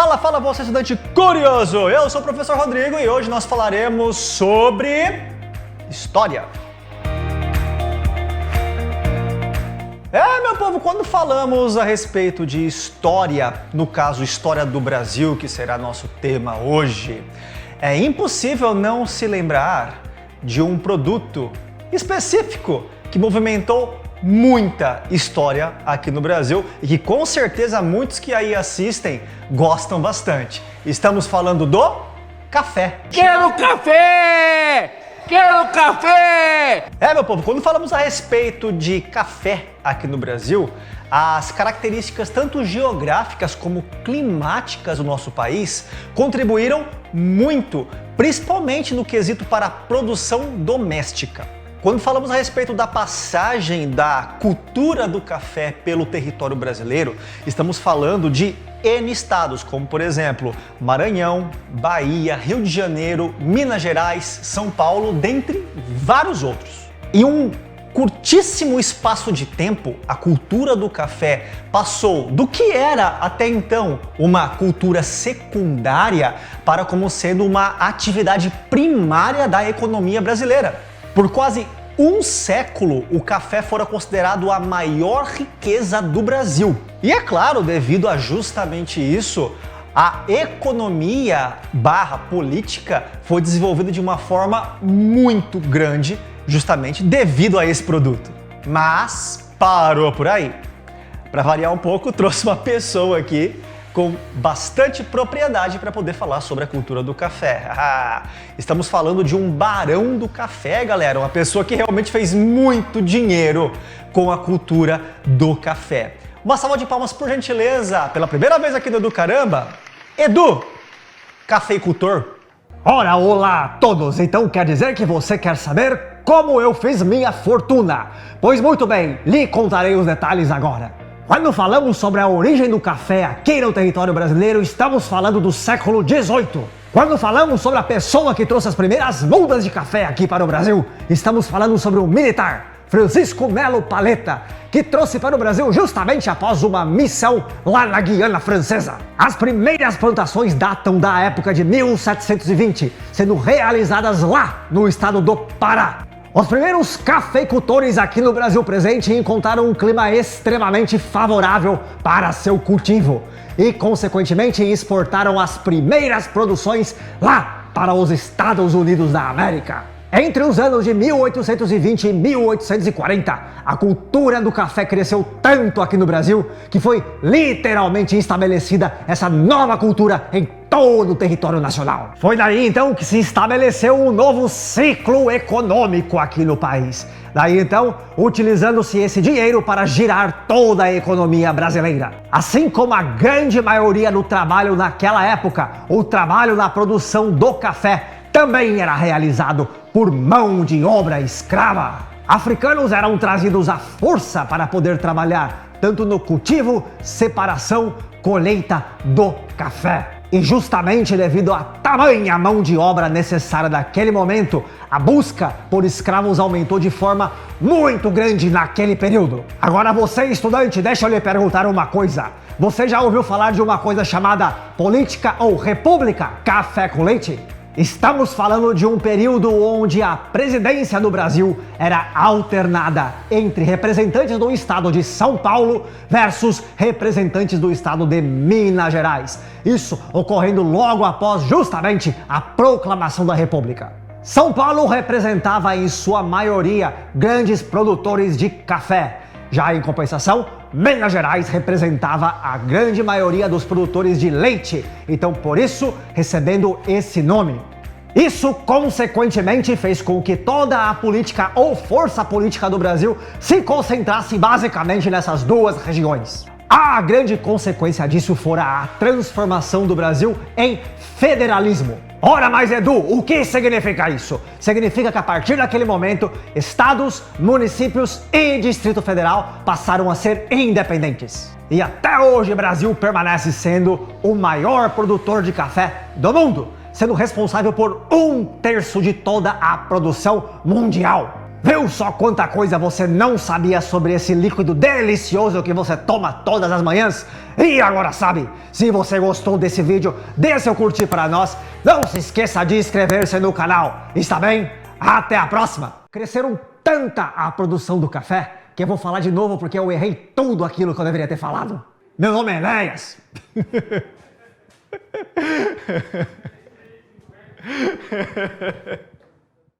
Fala, fala você estudante curioso! Eu sou o professor Rodrigo e hoje nós falaremos sobre história. Meu povo, quando falamos a respeito de história, no caso história do Brasil, que será nosso tema hoje, é impossível não se lembrar de um produto específico que movimentou muita história aqui no Brasil e que com certeza muitos que aí assistem gostam bastante. Estamos falando do café. Quero café! Quero café! Meu povo, quando falamos a respeito de café aqui no Brasil, as características tanto geográficas como climáticas do nosso país contribuíram muito, principalmente no quesito para a produção doméstica. Quando falamos a respeito da passagem da cultura do café pelo território brasileiro, estamos falando de N estados, como por exemplo Maranhão, Bahia, Rio de Janeiro, Minas Gerais, São Paulo, dentre vários outros. Em um curtíssimo espaço de tempo, a cultura do café passou do que era até então uma cultura secundária para como sendo uma atividade primária da economia brasileira. Por quase um século, o café fora considerado a maior riqueza do Brasil. E é claro, devido a justamente isso, a economia / política foi desenvolvida de uma forma muito grande, justamente devido a esse produto. Mas parou por aí. Para variar um pouco, trouxe uma pessoa aqui com bastante propriedade para poder falar sobre a cultura do café. Estamos falando de um barão do café, galera, uma pessoa que realmente fez muito dinheiro com a cultura do café. Uma salva de palmas, por gentileza, pela primeira vez aqui no Edu Caramba, Edu, cafeicultor. Ora, olá a todos! Então quer dizer que você quer saber como eu fiz minha fortuna? Pois muito bem, lhe contarei os detalhes agora. Quando falamos sobre a origem do café aqui no território brasileiro, estamos falando do século XVIII. Quando falamos sobre a pessoa que trouxe as primeiras mudas de café aqui para o Brasil, estamos falando sobre um militar, Francisco Melo Paletta, que trouxe para o Brasil justamente após uma missão lá na Guiana Francesa. As primeiras plantações datam da época de 1720, sendo realizadas lá no estado do Pará. Os primeiros cafeicultores aqui no Brasil presente encontraram um clima extremamente favorável para seu cultivo e, consequentemente, exportaram as primeiras produções lá para os Estados Unidos da América. Entre os anos de 1820 e 1840, a cultura do café cresceu tanto aqui no Brasil que foi literalmente estabelecida essa nova cultura em todo o território nacional. Foi daí então que se estabeleceu um novo ciclo econômico aqui no país. Daí então, utilizando-se esse dinheiro para girar toda a economia brasileira. Assim como a grande maioria do trabalho naquela época, o trabalho na produção do café também era realizado por mão de obra escrava. Africanos eram trazidos à força para poder trabalhar tanto no cultivo, separação, colheita do café. E justamente devido à tamanha mão de obra necessária naquele momento, a busca por escravos aumentou de forma muito grande naquele período. Agora você, estudante, deixa eu lhe perguntar uma coisa. Você já ouviu falar de uma coisa chamada política ou república café com leite? Estamos falando de um período onde a presidência do Brasil era alternada entre representantes do estado de São Paulo versus representantes do estado de Minas Gerais. Isso ocorrendo logo após justamente a proclamação da República. São Paulo representava em sua maioria grandes produtores de café. Já em compensação, Minas Gerais representava a grande maioria dos produtores de leite, então por isso recebendo esse nome. Isso, consequentemente, fez com que toda a política ou força política do Brasil se concentrasse basicamente nessas duas regiões. A grande consequência disso fora a transformação do Brasil em federalismo. Ora, mas Edu, o que significa isso? Significa que a partir daquele momento, estados, municípios e Distrito Federal passaram a ser independentes. E até hoje o Brasil permanece sendo o maior produtor de café do mundo, sendo responsável por 1/3 de toda a produção mundial. Viu só quanta coisa você não sabia sobre esse líquido delicioso que você toma todas as manhãs? E agora sabe, se você gostou desse vídeo, dê seu curtir para nós. Não se esqueça de inscrever-se no canal. Está bem? Até a próxima! Cresceram tanta a produção do café que eu vou falar de novo porque eu errei tudo aquilo que eu deveria ter falado. Meu nome é Enéas.